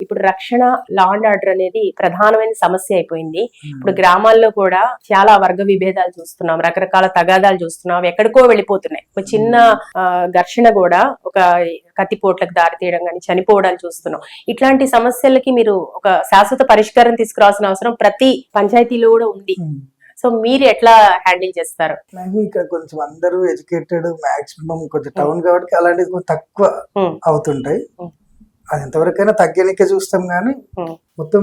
ఇప్పుడు రక్షణ, law and order అనేది ప్రధానమైన సమస్య అయిపోయింది. ఇప్పుడు గ్రామాల్లో కూడా చాలా వర్గ విభేదాలు చూస్తున్నాం, రకరకాల తగాదాలు చూస్తున్నాం, ఎక్కడికో వెళ్ళిపోతున్నాయి. ఒక చిన్న ఘర్షణ కూడా ఒక కత్తిపోట్లకు దారితీయడం కానీ, చనిపోవడాలు చూస్తున్నాం. ఇట్లాంటి సమస్యలకి మీరు ఒక శాశ్వత పరిష్కారం తీసుకురావాల్సిన అవసరం ప్రతి పంచాయతీలో కూడా ఉంది. సో మీరు ఎట్లా హ్యాండిల్ చేస్తారు? ఇక్కడ కొంచెం అందరూ ఎడ్యుకేటెడ్, మాక్సిమం కొంచెం టౌన్ కాబట్టి అలాంటివి కొంచెం తక్కువ అవుతుంటాయి. అది ఎంతవరకైనా తగ్గనికే చూస్తాం కానీ మొత్తం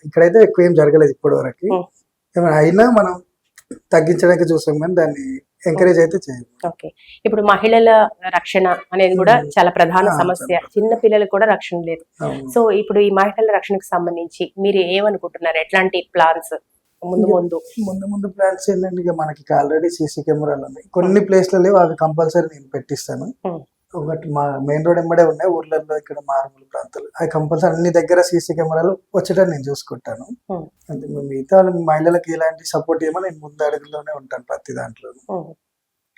ఇక్కడైతే ఎక్కువ ఏం జరగలేదు ఇప్పటి వరకు. ఏమైనా అయినా మనం తగ్గించడానికి చూస్తాం కానీ దాన్ని ఎంకరేజ్ అయితే చేయాలి. ఓకే, ఇప్పుడు మహిళల రక్షణ అనేది కూడా చాలా ప్రధాన సమస్య. చిన్న పిల్లలకు కూడా రక్షణ లేదు. సో ఇప్పుడు ఈ మహిళల రక్షణకు సంబంధించి మీరు ఏమనుకుంటున్నారు? ఎట్లాంటి ప్లాన్స్ ముందు ప్లాన్స్ ఏంటంటే, ఇక మనకి ఆల్రెడీ సీసీ కెమెరాలు ఉన్నాయి, కొన్ని ప్లేస్లలో అవి కంపల్సరీ నేను పెట్టిస్తాను. ఒకటి మా మెయిన్ రోడ్ ఎంబడే ఉన్నాయి, ఊర్లలో ఇక్కడ మారుమూల ప్రాంతాలు, అవి కంపల్సరీ అన్ని దగ్గర సీసీ కెమెరాలు వచ్చేటట్టు నేను చూసుకుంటాను. అంటే మిగతా మహిళలకు ఎలాంటి సపోర్ట్ ఏమో నేను ముందు అడుగులోనే ఉంటాను ప్రతి దాంట్లో.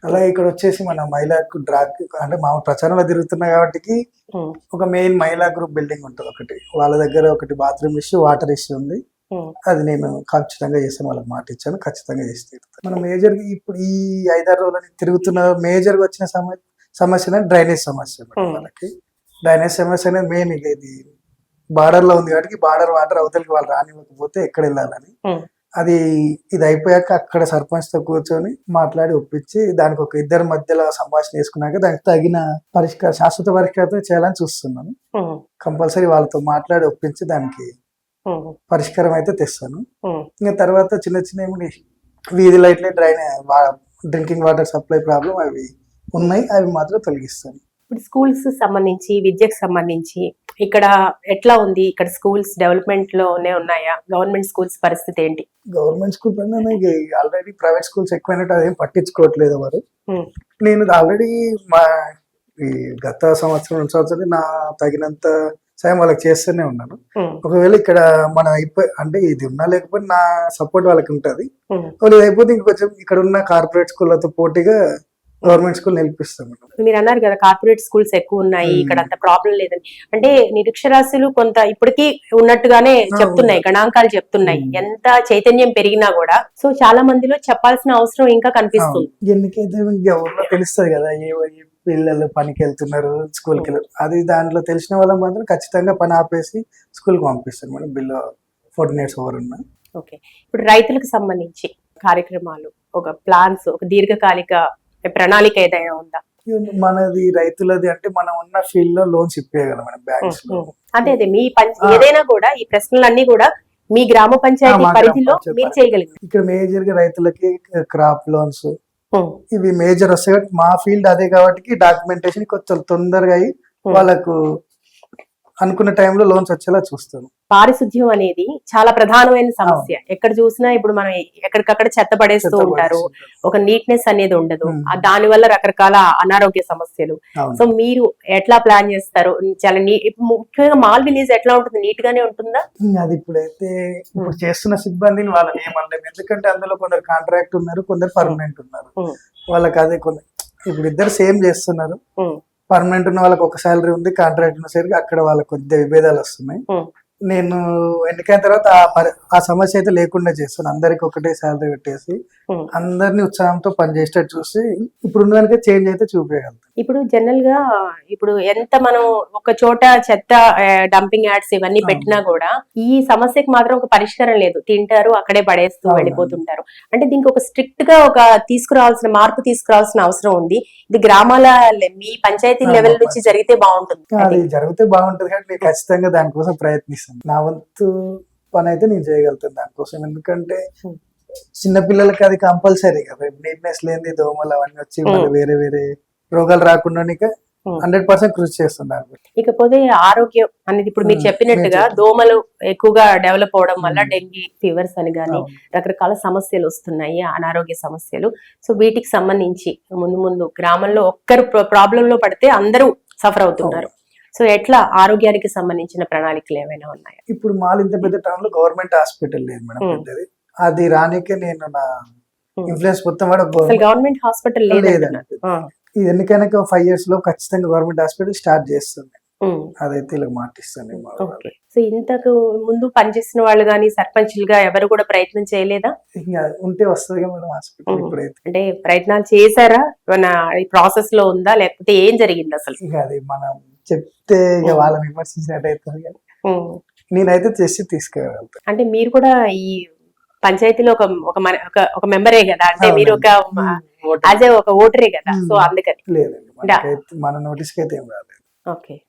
అలాగే ఇక్కడ వచ్చేసి మన మహిళకు డ్రాగ్ అంటే మా ప్రచారంలో తిరుగుతున్నాయి కాబట్టి ఒక మెయిన్ మహిళా గ్రూప్ బిల్డింగ్ ఉంటుంది ఒకటి, వాళ్ళ దగ్గర ఒకటి బాత్రూమ్ ఇష్యూ, వాటర్ ఇష్యూ ఉంది. అది నేను ఖచ్చితంగా చేస్తాను, వాళ్ళకి మాట ఇచ్చాను, ఖచ్చితంగా చేసి తీరుతాను. మన మేజర్ ఇప్పుడు ఈ 5-6 రోజులని తిరుగుతున్న మేజర్ గా వచ్చిన సమస్య డ్రైనేజ్ సమస్య. వాళ్ళకి డ్రైనేజ్ సమస్య అనేది మెయిన్. ఇది బార్డర్ లో ఉంది కాబట్టి బార్డర్ వాటర్ అవతలకి వాళ్ళు రానివ్వకపోతే ఎక్కడ వెళ్ళాలని, అది ఇది అయిపోయాక అక్కడ సర్పంచ్ తో కూర్చొని మాట్లాడి ఒప్పించి దానికి ఒక ఇద్దరి మధ్యలో సంభాషణ చేసుకున్నాక దానికి తగిన పరిష్కారం, శాశ్వత పరిష్కారం చేయాలని చూస్తున్నాను. కంపల్సరీ వాళ్ళతో మాట్లాడి ఒప్పించి దానికి పరిష్కారం అయితే తెస్తాను. ఇంకా తర్వాత చిన్న చిన్న వీధి లైట్లే, డ్రింకింగ్ వాటర్ సప్లై ప్రాబ్లం అవి ఉన్నాయి, అవి మాత్రం తొలగిస్తాను. ఇప్పుడు స్కూల్స్ సంబంధించి, విద్యకు సంబంధించి ఇక్కడ ఎట్లా ఉంది? ఇక్కడ స్కూల్స్ డెవలప్మెంట్ లోనే ఉన్నాయా? గవర్నమెంట్ స్కూల్స్ పరిస్థితి ఏంటి? గవర్నమెంట్ స్కూల్ పైన ఆల్రెడీ ప్రైవేట్ స్కూల్స్ ఎక్కువైనట్టు అదేం పట్టించుకోవట్లేదు వారు. నేను ఆల్రెడీ మా ఈ గత సంవత్సరం నా తగినంత సాయం వాళ్ళకి చేస్తూనే ఉన్నాను. ఒకవేళ ఇక్కడ మనం అంటే ఇది ఉన్నా లేకపోతే నా సపోర్ట్ వాళ్ళకి ఉంటది. వాళ్ళు ఇది అయిపోతే ఇంకొంచెం ఇక్కడ ఉన్న కార్పొరేట్ స్కూళ్ళతో పోటీగా గవర్నమెంట్ స్కూల్ నిలిపిస్తాం. మీరు అన్నారు కదా కార్పొరేట్ స్కూల్స్ ఎక్కువ ఉన్నాయి, ఇక్కడ అంత ప్రాబ్లం లేదని. అంటే నిరక్షరాస్యులు కొంత ఇప్పటికీ ఉన్నట్టుగానే చెప్తున్నాయి, గణాంకాలు చెప్తున్నాయి, ఎంత చైతన్యం పెరిగినా కూడా. సో చాలా మందిలో చెప్పాల్సిన అవసరం ఇంకా కనిపిస్తుంది. ఎందుకైతే ఊర్లో తెలుస్తుంది కదా పిల్లలు పనికి వెళ్తున్నారు, స్కూల్కి వెళ్ళారు, అది దాంట్లో తెలిసిన వాళ్ళ మాత్రం ఖచ్చితంగా పని ఆపేసి స్కూల్కి పంపిస్తారు మేడం, బిలో 14 years ఓవర్ ఉన్నా. ఓకే, ఇప్పుడు రైతులకు సంబంధించి కార్యక్రమాలు, ఒక ప్లాన్స్, ఒక దీర్ఘకాలిక ప్రణాళిక ఏదైనా ఉందా? మనది రైతులది అంటే మనం ఉన్న ఫీల్డ్ లో లోన్స్ ఇప్పేయగలం మేడం బ్యాంక్స్ లో. అదే మీ ఏదైనా కూడా ఈ ప్రశ్నలన్నీ కూడా మీ గ్రామ పంచాయతీ పరిధిలో మీరు చేయగలిగారు. ఇక్కడ మేజర్ గా రైతులకి క్రాప్ లోన్స్ ఇవి మేజర్ వస్తాయి. మా ఫీల్డ్ అదే కాబట్టి డాక్యుమెంటేషన్ కొంచెం తొందరగా అయ్యి వాళ్ళకు అనుకున్న టైంలో లోన్స్ వచ్చేలా చూస్తాను. పారిశుద్ధ్యం అనేది చాలా ప్రధానమైన సమస్య. ఎక్కడ చూసినా ఇప్పుడు మనం ఎక్కడికక్కడ చెత్త పడేస్తూ ఉంటారు, ఒక నీట్నెస్ అనేది ఉండదు, దాని వల్ల రకరకాల అనారోగ్య సమస్యలు. సో మీరు ఎట్లా ప్లాన్ చేస్తారు? చాలా ముఖ్యంగా మాల్ విలేజ్ ఎట్లా ఉంటుంది? నీట్ గానే ఉంటుందా? అది ఇప్పుడైతే ఇప్పుడు చేస్తున్న సిబ్బందిని వాళ్ళని ఏమనలేము, ఎందుకంటే అందులో కొందరు కాంట్రాక్ట్ ఉన్నారు, కొందరు పర్మనెంట్ ఉన్నారు. వాళ్ళకి అదే ఇప్పుడు ఇద్దరు సేమ్ చేస్తున్నారు. పర్మనెంట్ ఉన్న వాళ్ళకి ఒక శాలరీ ఉంది, కాంట్రాక్ట్ ఉన్న సరికి అక్కడ వాళ్ళకి కొద్దిగా విభేదాలు వస్తున్నాయి. నేను ఎన్నికైన తర్వాత ఆ సమస్య అయితే లేకుండా చేస్తాను. అందరికి ఒకటే శాలరీ పెట్టేసి అందరినీ ఉత్సాహంతో పనిచేసేటట్టు చూసి ఇప్పుడు ఉన్నదానికే చేంజ్ అయితే చూపించగలుగుతాం. ఇప్పుడు జనరల్ గా ఇప్పుడు ఎంత మనం ఒక చోట చెత్త డంపింగ్ యార్డ్స్ ఇవన్నీ పెట్టినా కూడా ఈ సమస్యకి మాత్రం ఒక పరిష్కారం లేదు. తింటారు, అక్కడే పడేస్తూ వెళ్ళిపోతుంటారు. అంటే దీనికి ఒక స్ట్రిక్ట్ గా ఒక మార్పు తీసుకురావాల్సిన అవసరం ఉంది. ఇది గ్రామాల మీ పంచాయతీ లెవెల్ నుంచి జరిగితే బాగుంటుంది. అది జరిగితే బాగుంటుంది కానీ నేను ఖచ్చితంగా దానికోసం ప్రయత్నిస్తాను. నా వంతు పని అయితే నేను చేయగలుగుతాను దానికోసం. ఎందుకంటే చిన్నపిల్లలకి అది కంపల్సరీ కదా, నీట్నెస్ లేని దోమలు అవన్నీ వచ్చి వేరే వేరే రోగాలు రాకుండా 100% కృషి చేస్తున్నారు. ఇకపోతే ఆరోగ్యం అనేది ఇప్పుడు మీరు చెప్పినట్టుగా దోమలు ఎక్కువగా డెవలప్ అవడం వల్ల డెంగీ ఫీవర్స్ అని గానీ రకరకాల సమస్యలు వస్తున్నాయి, అనారోగ్య సమస్యలు. సో వీటికి సంబంధించి ముందు గ్రామంలో ఒక్కరు ప్రాబ్లం లో పడితే అందరూ సఫర్ అవుతున్నారు. సో ఎట్లా ఆరోగ్యానికి సంబంధించిన ప్రణాళికలు ఏమైనా ఉన్నాయా? ఇప్పుడు మాల్ ఇంత పెద్ద టౌన్ లో గవర్నమెంట్ హాస్పిటల్ లేదు మేడం, పెద్దది. అది రానికే నేను నా ఇన్ఫ్లుయెన్స్ మొత్తం గవర్నమెంట్ హాస్పిటల్ లేదండి. ఇది ఎన్నికైనా 5 years లో ఖచ్చితంగా గవర్నమెంట్ హాస్పిటల్ స్టార్ట్ చేస్తుంది. అదైతే ఇలా మాటిస్తాను మా ఊరు. ఓకే. సో ఇంతకు ముందు పనిచేసిన వాళ్ళు గానీ సర్పంచులుగా ఎవరు కూడా ప్రయత్నం చేయలేదా? ఇంకా ఉంటే వస్తుంది మేడం హాస్పిటల్ ఉమ్. ఇప్పుడైతే. అంటే ప్రయత్నాలు చేశారా? ఏమన్నా ప్రాసెస్ లో ఉందా లేకపోతే ఏం జరిగింది అసలు? ఇక అది మనం చెప్తే ఇక వాళ్ళని విమర్శించినట్టు అవుతుంది కానీ ఉమ్. నేనైతే తెచ్చి తీసుకెళ్తాను. అంటే మీరు కూడా ఈ పంచాయతీలో ఒక ఒక మన- ఒక- ఒక మెంబరే కదా, అంటే మీరు ఒక యాజ్ ఒక ఓటరే కదా, సో అందుకని. లేదండి మనకైతే మన నోటీస్కి అయితే ఏం రాలేదు. ఓకే.